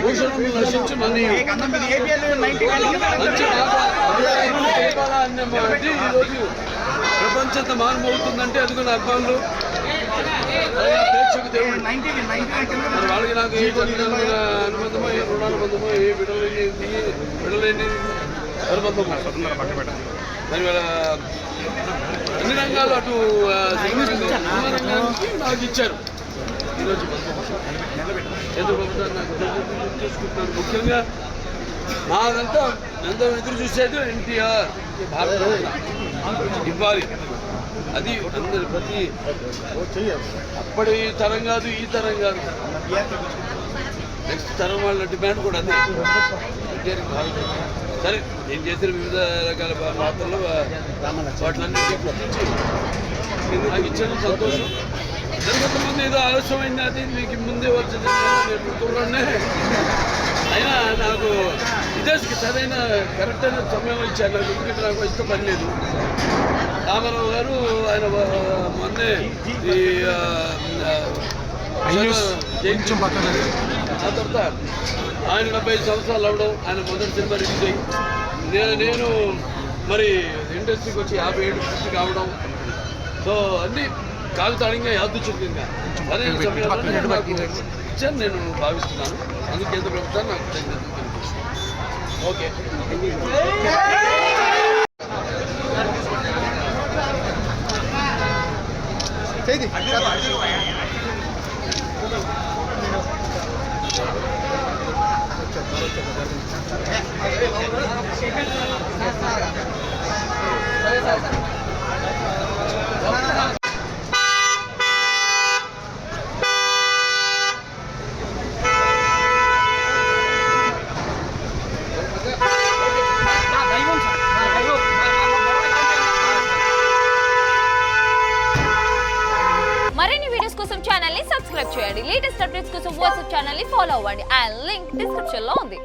భూషణములు నశించి మనీ అన్నమాట ఈరోజు ప్రపంచంతో మానమవుతుందంటే అది కూడా అబ్బాయిలు ప్రేక్షకు దేవుడు వాళ్ళకి నాకు ఏ అనుబంధమో ఏ రుణానుబంధమో ఏ విడలేని అనుబంధమో మరి అన్ని రంగాలు అటు రంగానికి నాకు ఇచ్చారు. ఈరోజు కేంద్ర ప్రభుత్వాన్ని నాకు చూసుకుంటున్నాను. ముఖ్యంగా మాదంతా ఎంతో ఎదురు చూసేది ఎన్టీఆర్ భారత ఇవ్వాలి. అది అందరు ప్రతి అప్పటి తరం కాదు, ఈ తరం కాదు, నెక్స్ట్ తరం వాళ్ళ డిమాండ్ కూడా అదే. సరే నేను చేసిన వివిధ రకాల పాత్రలు వాటిలన్నింటినీ గుర్తించి నాకు ఇచ్చిన సంతోషం. కొంతమంది ఏదో ఆలస్యమైంది, అది మీకు ముందే వచ్చింది నేను అయినా నాకు విదేశీకి సరైన కరెక్ట్ అయిన సమయం ఇచ్చారు. నాకు ఎందుకంటే నాకు ఇష్టం పని లేదు. రామారావు గారు ఆయన మొన్నే ఆ తర్వాత ఆయన 70 సంవత్సరాలు అవ్వడం, ఆయన మొదటి సినిమా రిలీజ్ అయ్యి నేను మరి ఇండస్ట్రీకి వచ్చి 57 పూర్తి కావడం, సో అన్నీ కాగితాళంగా యాదృచ్ఛికంగా సరైన సమయంలో నాకు ఇచ్చాను నేను భావిస్తున్నాను. అందుకు కేంద్ర ప్రభుత్వాన్ని నాకు తెలియజేస్తుంది. ఓకే. మరిన్ని వీడియోస్ కోసం ఛానల్ ని సబ్స్క్రైబ్ చేయండి. లేటెస్ట్ అప్డేట్స్ కోసం వాట్సాప్ ఛానల్ ని ఫాలో అవ్వండి. అండ్ లింక్ డిస్క్రిప్షన్ లో ఉంది.